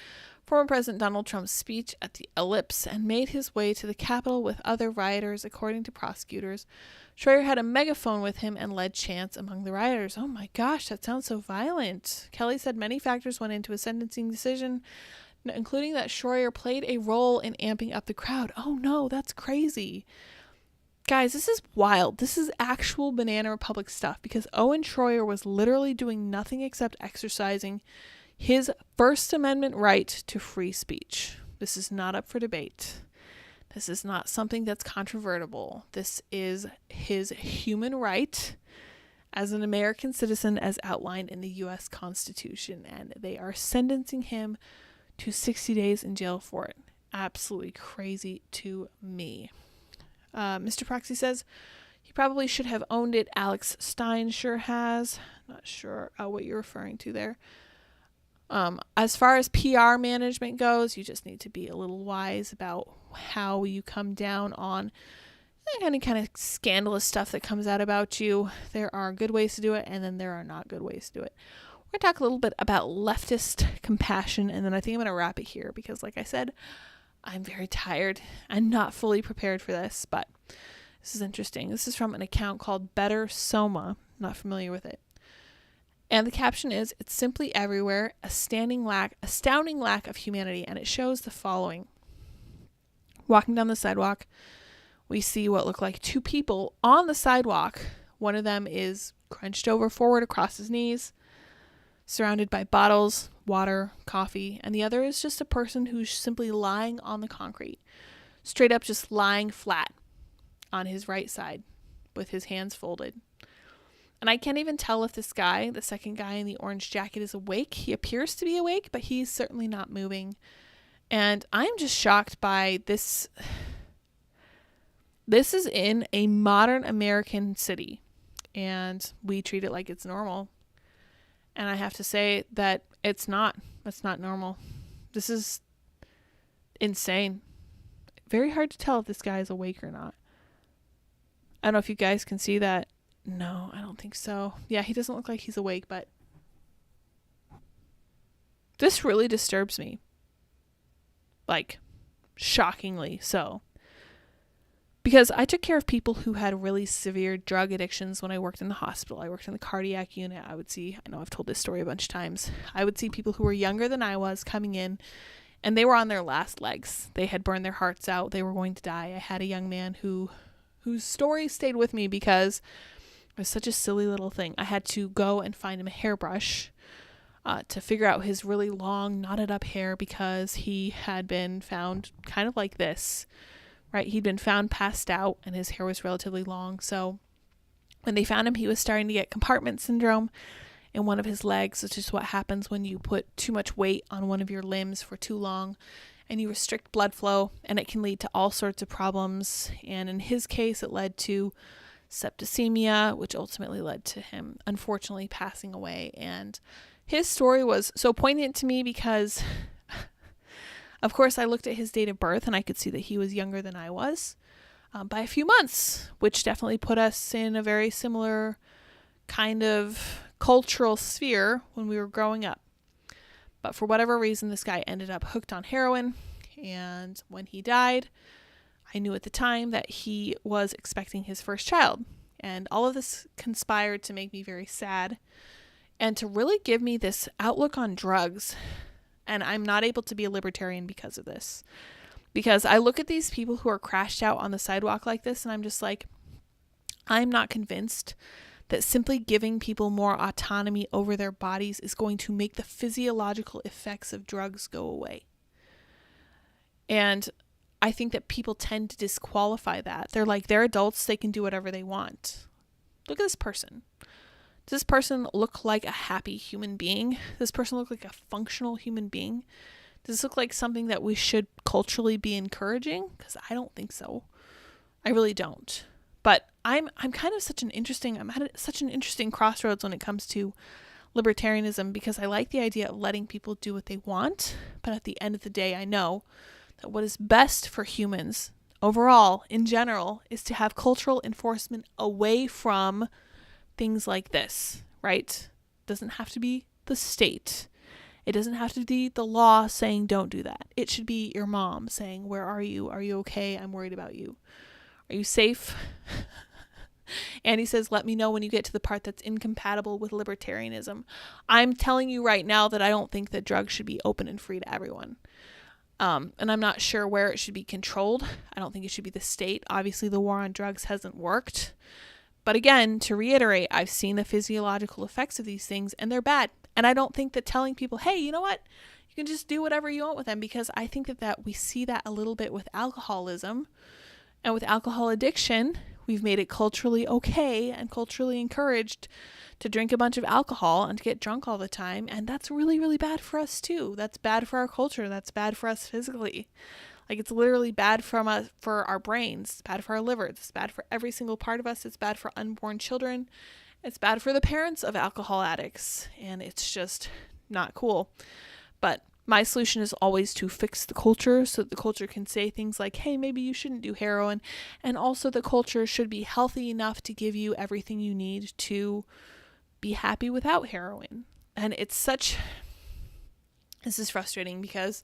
former President Donald Trump's speech at the Ellipse and made his way to the Capitol with other rioters. According to prosecutors, Shroyer had a megaphone with him and led chants among the rioters. Oh my gosh, that sounds so violent. Kelly said many factors went into his sentencing decision, including that Shroyer played a role in amping up the crowd. Oh no, that's crazy. Guys, this is wild. This is actual Banana Republic stuff, because Owen Shroyer was literally doing nothing except exercising his First Amendment right to free speech. This is not up for debate. This is not something that's controvertible. This is his human right as an American citizen as outlined in the U.S. Constitution, and they are sentencing him to 60 days in jail for it. Absolutely crazy to me. Mr. Proxy says he probably should have owned it. Alex Stein sure has. Not sure what you're referring to there. As far as PR management goes, you just need to be a little wise about how you come down on any kind of scandalous stuff that comes out about you. There are good ways to do it, and then there are not good ways to do it. We're going to talk a little bit about leftist compassion, and then I think I'm going to wrap it here because, like I said, I'm very tired and not fully prepared for this, but this is interesting. This is from an account called Better Soma. Not familiar with it. And the caption is, "It's simply everywhere, astounding lack of humanity." And it shows the following. Walking down the sidewalk, we see what look like two people on the sidewalk. One of them is crunched over forward across his knees, surrounded by bottles, water, coffee, and the other is just a person who's simply lying on the concrete, straight up just lying flat on his right side with his hands folded. And I can't even tell if this guy, the second guy in the orange jacket, is awake. He appears to be awake, but he's certainly not moving. And I'm just shocked by this. This is in a modern American city, and we treat it like it's normal. And I have to say that it's not. That's not normal. This is insane. Very hard to tell if this guy is awake or not. I don't know if you guys can see that. No, I don't think so. Yeah, he doesn't look like he's awake, but this really disturbs me. Like, shockingly so. Because I took care of people who had really severe drug addictions when I worked in the hospital. I worked in the cardiac unit. I know I've told this story a bunch of times. I would see people who were younger than I was coming in, and they were on their last legs. They had burned their hearts out. They were going to die. I had a young man whose story stayed with me because it was such a silly little thing. I had to go and find him a hairbrush to figure out his really long, knotted up hair because he had been found kind of like this. Right, he'd been found passed out, and his hair was relatively long. So when they found him, he was starting to get compartment syndrome in one of his legs, which is what happens when you put too much weight on one of your limbs for too long, and you restrict blood flow, and it can lead to all sorts of problems. And in his case, it led to septicemia, which ultimately led to him, unfortunately, passing away. And his story was so poignant to me because of course, I looked at his date of birth, and I could see that he was younger than I was by a few months, which definitely put us in a very similar kind of cultural sphere when we were growing up. But for whatever reason, this guy ended up hooked on heroin, and when he died, I knew at the time that he was expecting his first child. And all of this conspired to make me very sad and to really give me this outlook on drugs. And I'm not able to be a libertarian because of this. Because I look at these people who are crashed out on the sidewalk like this, and I'm just like, I'm not convinced that simply giving people more autonomy over their bodies is going to make the physiological effects of drugs go away. And I think that people tend to disqualify that. They're like, they're adults, they can do whatever they want. Look at this person. Does this person look like a happy human being? Does this person look like a functional human being? Does this look like something that we should culturally be encouraging? Because I don't think so. I really don't. But I'm kind of I'm at such an interesting crossroads when it comes to libertarianism, because I like the idea of letting people do what they want. But at the end of the day, I know that what is best for humans overall, in general, is to have cultural enforcement away from things like this, right? It doesn't have to be the state. It doesn't have to be the law saying don't do that. It should be your mom saying, where are you? Are you okay? I'm worried about you. Are you safe? Andy says, let me know when you get to the part that's incompatible with libertarianism. I'm telling you right now that I don't think that drugs should be open and free to everyone. And I'm not sure where it should be controlled. I don't think it should be the state. Obviously, the war on drugs hasn't worked. But again, to reiterate, I've seen the physiological effects of these things, and they're bad. And I don't think that telling people, hey, you know what? You can just do whatever you want with them, because I think that we see that a little bit with alcoholism and with alcohol addiction. We've made it culturally okay and culturally encouraged to drink a bunch of alcohol and to get drunk all the time. And that's really, really bad for us too. That's bad for our culture. That's bad for us physically. Like, it's literally bad for our brains. It's bad for our livers. It's bad for every single part of us. It's bad for unborn children. It's bad for the parents of alcohol addicts. And it's just not cool. But my solution is always to fix the culture so that the culture can say things like, hey, maybe you shouldn't do heroin. And also the culture should be healthy enough to give you everything you need to be happy without heroin. And this is frustrating because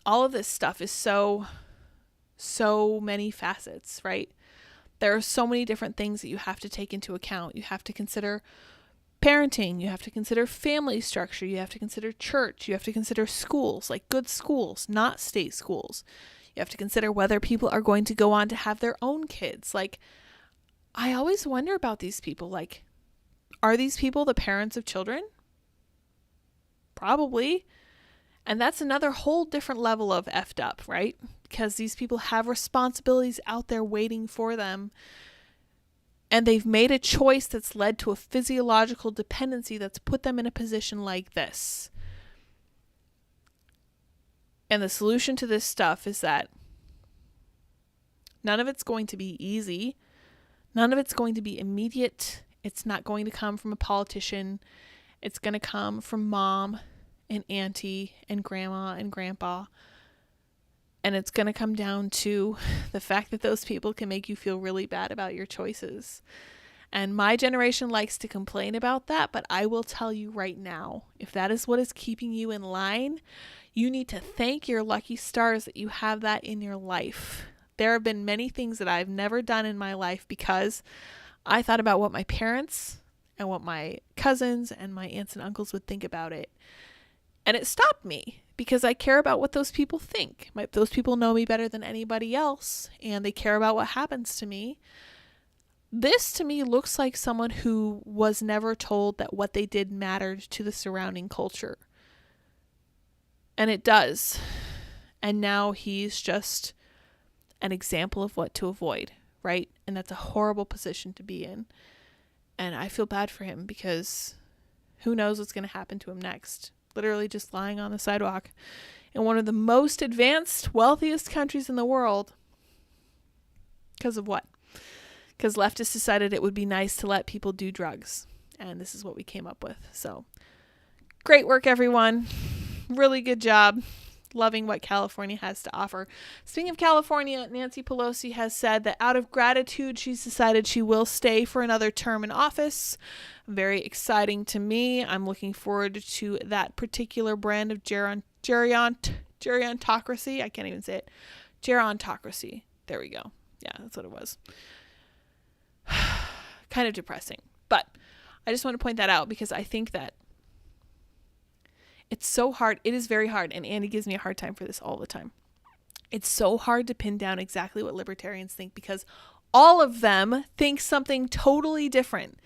all of this stuff is so many facets, right? There are so many different things that you have to take into account. You have to consider parenting. You have to consider family structure. You have to consider church. You have to consider schools, like good schools, not state schools. You have to consider whether people are going to go on to have their own kids. Like, I always wonder about these people. Like, are these people the parents of children? Probably. And that's another whole different level of effed up, right? Because these people have responsibilities out there waiting for them. And they've made a choice that's led to a physiological dependency that's put them in a position like this. And the solution to this stuff is that none of it's going to be easy. None of it's going to be immediate. It's not going to come from a politician. It's going to come from mom and auntie and grandma and grandpa. And it's going to come down to the fact that those people can make you feel really bad about your choices. And my generation likes to complain about that, but I will tell you right now, if that is what is keeping you in line, you need to thank your lucky stars that you have that in your life. There have been many things that I've never done in my life because I thought about what my parents and what my cousins and my aunts and uncles would think about it. And it stopped me because I care about what those people think. Those people know me better than anybody else, and they care about what happens to me. This to me looks like someone who was never told that what they did mattered to the surrounding culture. And it does. And now he's just an example of what to avoid, right? And that's a horrible position to be in. And I feel bad for him because who knows what's going to happen to him next. Literally just lying on the sidewalk in one of the most advanced, wealthiest countries in the world. Because of what? Because leftists decided it would be nice to let people do drugs. And this is what we came up with. So, great work, everyone. Really good job. Loving what California has to offer. Speaking of California, Nancy Pelosi has said that out of gratitude, she's decided she will stay for another term in office. Very exciting to me. I'm looking forward to that particular brand of gerontocracy. I can't even say it. Gerontocracy. There we go. Yeah, that's what it was. Kind of depressing. But I just want to point that out because I think that it's so hard. It is very hard. And Andy gives me a hard time for this all the time. It's so hard to pin down exactly what libertarians think because all of them think something totally different.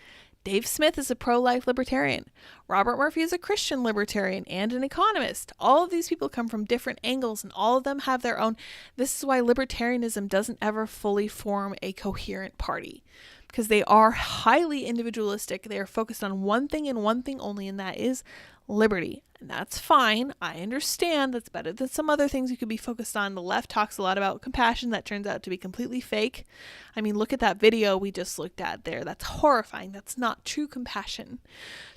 Dave Smith is a pro-life libertarian. Robert Murphy is a Christian libertarian and an economist. All of these people come from different angles and all of them have their own. This is why libertarianism doesn't ever fully form a coherent party because they are highly individualistic. They are focused on one thing and one thing only, and that is liberty. And that's fine. I understand. That's better than some other things you could be focused on. The left talks a lot about compassion. That turns out to be completely fake. I mean, look at that video we just looked at there. That's horrifying. That's not true compassion.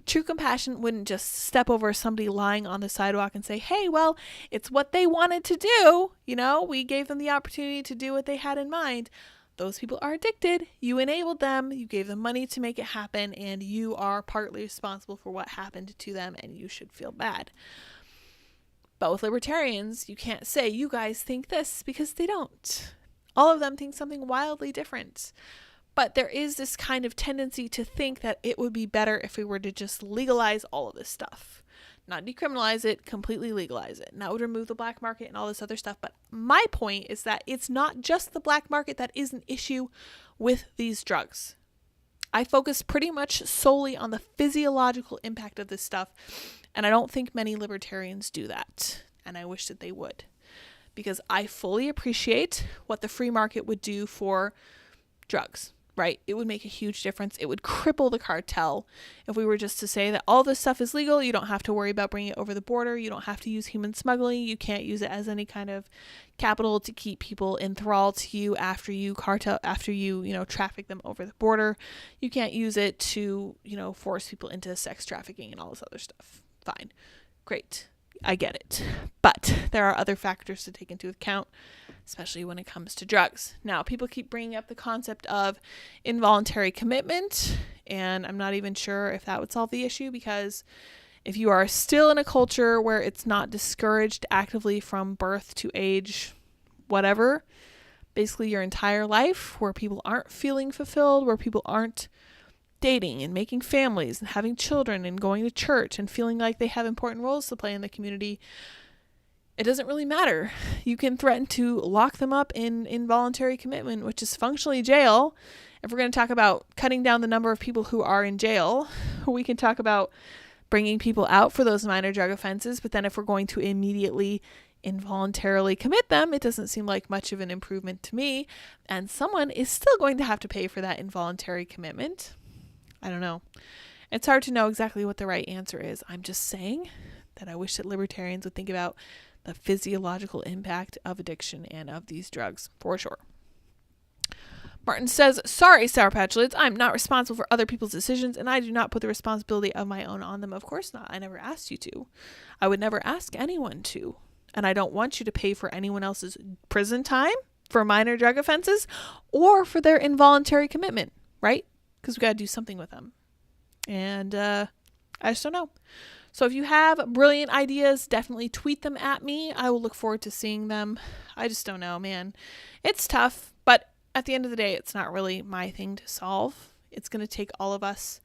True compassion wouldn't just step over somebody lying on the sidewalk and say, hey, well, it's what they wanted to do. You know, we gave them the opportunity to do what they had in mind. Those people are addicted. You enabled them. You gave them money to make it happen, and you are partly responsible for what happened to them, and you should feel bad. But with libertarians, you can't say, you guys think this, because they don't. All of them think something wildly different. But there is this kind of tendency to think that it would be better if we were to just legalize all of this stuff. Not decriminalize it, completely legalize it. And that would remove the black market and all this other stuff. But my point is that it's not just the black market that is an issue with these drugs. I focus pretty much solely on the physiological impact of this stuff. And I don't think many libertarians do that. And I wish that they would. Because I fully appreciate what the free market would do for drugs. Right? It would make a huge difference. It would cripple the cartel if we were just to say that all this stuff is legal. You don't have to worry about bringing it over the border. You don't have to use human smuggling. You can't use it as any kind of capital to keep people enthralled to you after you traffic them over the border. You can't use it to, force people into sex trafficking and all this other stuff. Fine. Great. I get it. But there are other factors to take into account, especially when it comes to drugs. Now, people keep bringing up the concept of involuntary commitment, and I'm not even sure if that would solve the issue, because if you are still in a culture where it's not discouraged actively from birth to age, whatever, basically your entire life, where people aren't feeling fulfilled, where people aren't dating and making families and having children and going to church and feeling like they have important roles to play in the community, it doesn't really matter. You can threaten to lock them up in involuntary commitment, which is functionally jail. If we're going to talk about cutting down the number of people who are in jail, we can talk about bringing people out for those minor drug offenses. But then if we're going to immediately involuntarily commit them, it doesn't seem like much of an improvement to me. And someone is still going to have to pay for that involuntary commitment. I don't know. It's hard to know exactly what the right answer is. I'm just saying that I wish that libertarians would think about the physiological impact of addiction and of these drugs, for sure. Martin says, sorry, SourPatchLyds, I'm not responsible for other people's decisions, and I do not put the responsibility of my own on them. Of course not. I never asked you to. I would never ask anyone to. And I don't want you to pay for anyone else's prison time for minor drug offenses or for their involuntary commitment, right? Because we got to do something with them. And I just don't know. So if you have brilliant ideas, definitely tweet them at me. I will look forward to seeing them. I just don't know, man. It's tough, but at the end of the day, it's not really my thing to solve. It's going to take all of us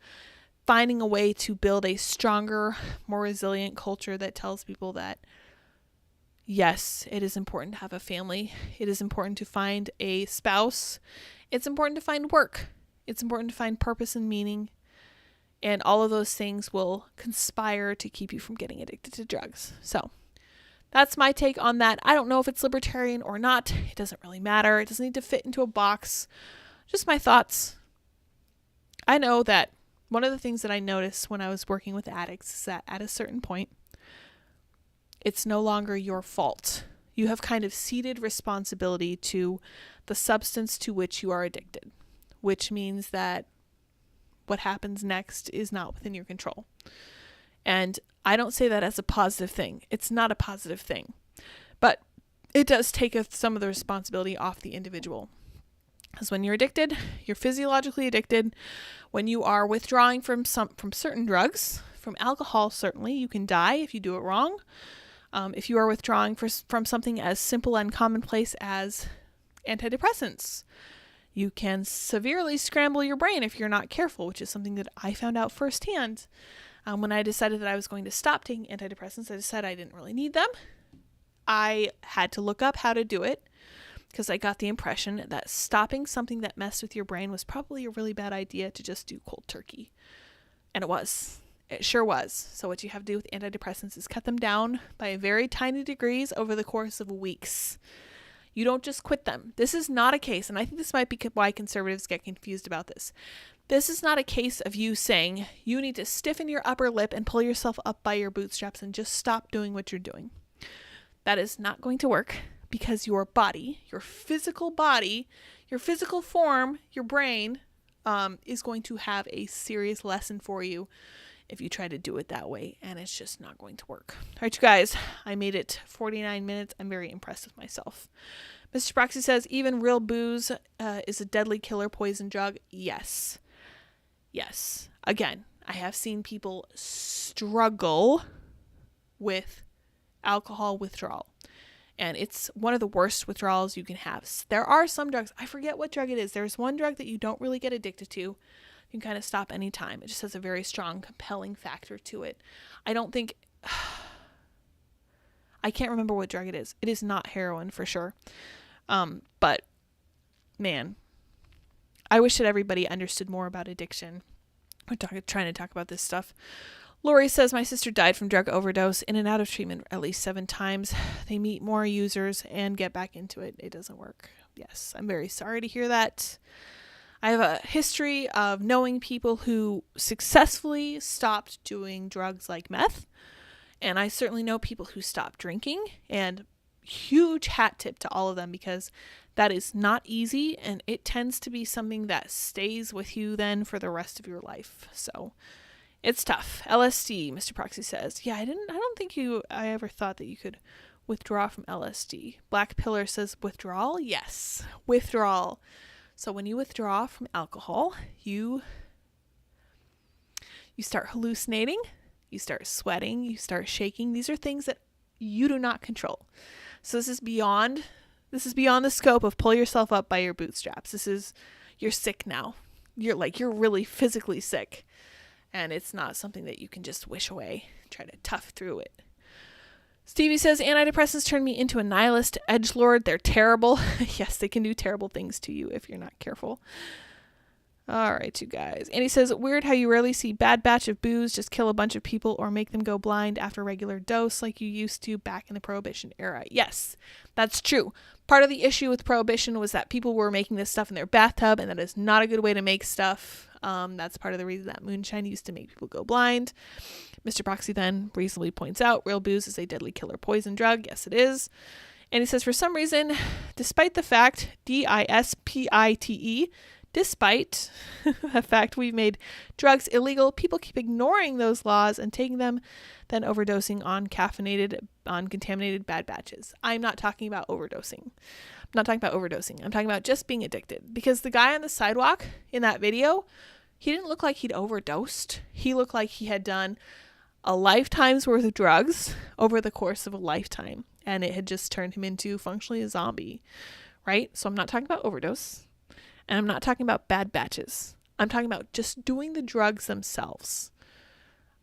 finding a way to build a stronger, more resilient culture that tells people that, yes, it is important to have a family. It is important to find a spouse. It's important to find work. It's important to find purpose and meaning. And all of those things will conspire to keep you from getting addicted to drugs. So that's my take on that. I don't know if it's libertarian or not. It doesn't really matter. It doesn't need to fit into a box. Just my thoughts. I know that one of the things that I noticed when I was working with addicts is that at a certain point, it's no longer your fault. You have kind of ceded responsibility to the substance to which you are addicted, which means that what happens next is not within your control. And I don't say that as a positive thing. It's not a positive thing. But it does take some of the responsibility off the individual. Because when you're addicted, you're physiologically addicted. When you are withdrawing from certain drugs, from alcohol certainly, you can die if you do it wrong. If you are withdrawing from something as simple and commonplace as antidepressants, you can severely scramble your brain if you're not careful, which is something that I found out firsthand. When I decided that I was going to stop taking antidepressants, I decided I didn't really need them. I had to look up how to do it because I got the impression that stopping something that messed with your brain was probably a really bad idea to just do cold turkey. And it was. It sure was. So what you have to do with antidepressants is cut them down by very tiny degrees over the course of weeks. You don't just quit them. This is not a case, and I think this might be why conservatives get confused about this. This is not a case of you saying you need to stiffen your upper lip and pull yourself up by your bootstraps and just stop doing what you're doing. That is not going to work because your body, your physical form, your brain, is going to have a serious lesson for you if you try to do it that way, and it's just not going to work. All right, you guys, I made it 49 minutes. I'm very impressed with myself. Mr. Proxy says, even real booze is a deadly killer poison drug. Yes. Yes. Again, I have seen people struggle with alcohol withdrawal, and it's one of the worst withdrawals you can have. There are some drugs, I forget what drug it is. There's one drug that you don't really get addicted to. You can kind of stop anytime. It just has a very strong, compelling factor to it. I don't think, I can't remember what drug it is. It is not heroin for sure. But man, I wish that everybody understood more about addiction. We're trying to talk about this stuff. Lori says, my sister died from drug overdose, in and out of treatment at least 7 times. They meet more users and get back into it. It doesn't work. Yes, I'm very sorry to hear that. I have a history of knowing people who successfully stopped doing drugs like meth. And I certainly know people who stopped drinking. And huge hat tip to all of them because that is not easy. And it tends to be something that stays with you then for the rest of your life. So it's tough. LSD, Mr. Proxy says. Yeah, I don't think I ever thought that you could withdraw from LSD. Black Pillar says withdrawal. Yes, withdrawal. So when you withdraw from alcohol, you start hallucinating, you start sweating, you start shaking. These are things that you do not control. So this is beyond the scope of pull yourself up by your bootstraps. You're sick now. You're really physically sick. And it's not something that you can just wish away, try to tough through it. Stevie says, antidepressants turn me into a nihilist edgelord. They're terrible. Yes, they can do terrible things to you if you're not careful. All right, you guys. And he says, weird how you rarely see bad batch of booze just kill a bunch of people or make them go blind after a regular dose like you used to back in the Prohibition era. Yes, that's true. Part of the issue with Prohibition was that people were making this stuff in their bathtub, and that is not a good way to make stuff. That's part of the reason that moonshine used to make people go blind. Mr. Proxy then reasonably points out, real booze is a deadly killer poison drug. Yes, it is. And he says, for some reason, despite the fact, DISPITE, despite the fact we've made drugs illegal, people keep ignoring those laws and taking them, then overdosing on contaminated bad batches. I'm not talking about overdosing. I'm talking about just being addicted. Because the guy on the sidewalk in that video, he didn't look like he'd overdosed. He looked like he had done a lifetime's worth of drugs over the course of a lifetime. And it had just turned him into functionally a zombie, right? So I'm not talking about overdose. And I'm not talking about bad batches. I'm talking about just doing the drugs themselves.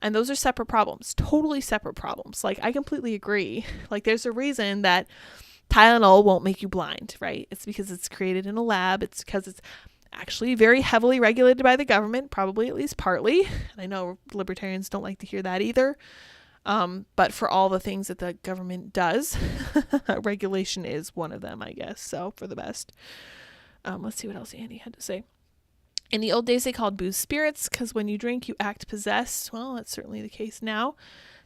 And those are separate problems, totally separate problems. Like, I completely agree. Like, there's a reason that Tylenol won't make you blind, right? It's because it's created in a lab. It's because it's actually very heavily regulated by the government, probably at least partly. And I know libertarians don't like to hear that either. But for all the things that the government does, regulation is one of them, I guess. So for the best. Let's see what else Andy had to say. In the old days, they called booze spirits because when you drink, you act possessed. Well, that's certainly the case now.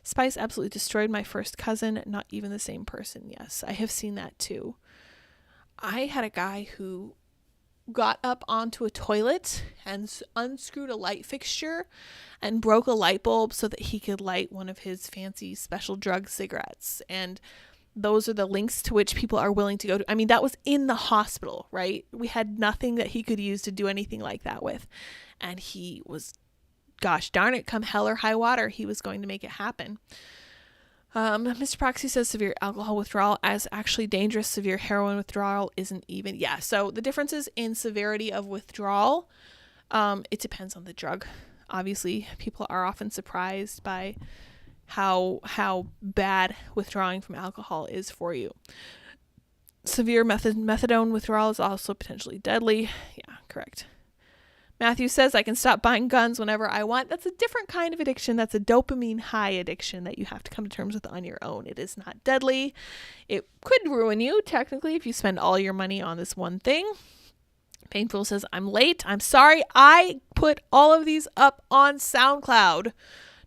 Spice absolutely destroyed my first cousin. Not even the same person. Yes, I have seen that too. I had a guy who got up onto a toilet and unscrewed a light fixture and broke a light bulb so that he could light one of his fancy special drug cigarettes. And those are the links to which people are willing to go to. I mean, that was in the hospital, right? We had nothing that he could use to do anything like that with. And he was, gosh darn it, come hell or high water, he was going to make it happen. Mr. Proxy says severe alcohol withdrawal is actually dangerous. Severe heroin withdrawal isn't even. Yeah, so the differences in severity of withdrawal, it depends on the drug. Obviously, people are often surprised by how bad withdrawing from alcohol is for you. Severe methadone withdrawal is also potentially deadly. Yeah, correct. Matthew says, I can stop buying guns whenever I want. That's a different kind of addiction. That's a dopamine high addiction that you have to come to terms with on your own. It is not deadly. It could ruin you, technically, if you spend all your money on this one thing. Painful says, I'm late. I'm sorry. I put all of these up on SoundCloud.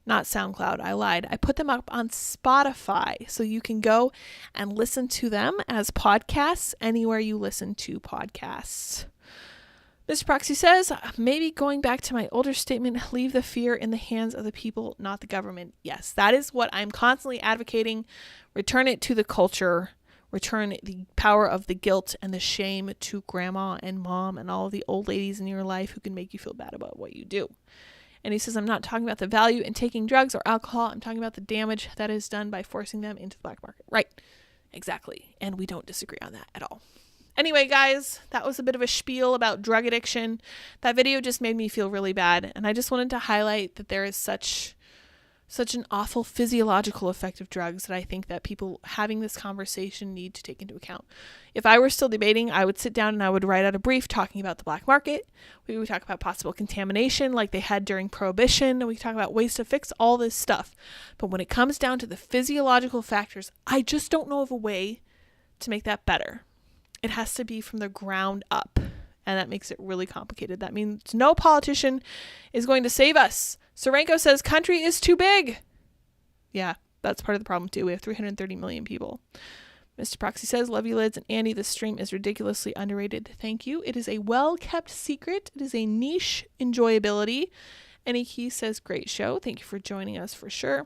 Not SoundCloud, I lied. I put them up on Spotify, so you can go and listen to them as podcasts anywhere you listen to podcasts. Mr. Proxy says, maybe going back to my older statement, leave the fear in the hands of the people, not the government. Yes, that is what I'm constantly advocating. Return it to the culture. Return the power of the guilt and the shame to grandma and mom and all of the old ladies in your life who can make you feel bad about what you do. And he says, I'm not talking about the value in taking drugs or alcohol. I'm talking about the damage that is done by forcing them into the black market. Right. Exactly. And we don't disagree on that at all. Anyway, guys, that was a bit of a spiel about drug addiction. That video just made me feel really bad. And I just wanted to highlight that there is such an awful physiological effect of drugs that I think that people having this conversation need to take into account. If I were still debating, I would sit down and I would write out a brief talking about the black market. We would talk about possible contamination like they had during Prohibition. And we talk about ways to fix all this stuff. But when it comes down to the physiological factors, I just don't know of a way to make that better. It has to be from the ground up. And that makes it really complicated. That means no politician is going to save us. Sorenko says country is too big. Yeah, that's part of the problem too. We have 330 million people. Mr. Proxy says, love you, Lids. And Andy, this stream is ridiculously underrated. Thank you. It is a well-kept secret. It is a niche enjoyability. Any Key says, great show. Thank you for joining us for sure.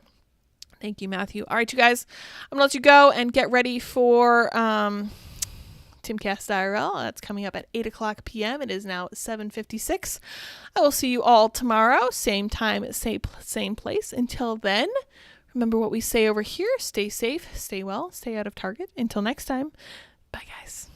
Thank you, Matthew. All right, you guys, I'm going to let you go and get ready for Timcast IRL. That's coming up at 8 o'clock p.m. It is now 7:56. I will see you all tomorrow, same time, same place. Until then, remember what we say over here. Stay safe, stay well, stay out of Target. Until next time, bye, guys.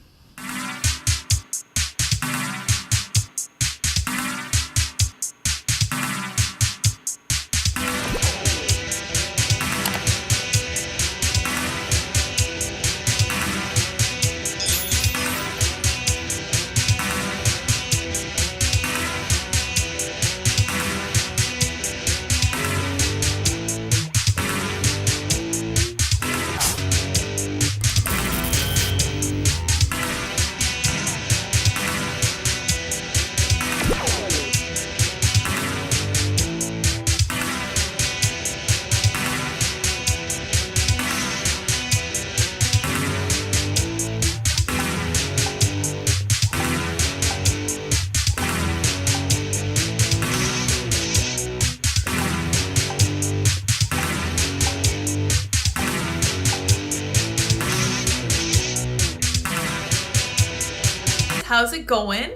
How's it going?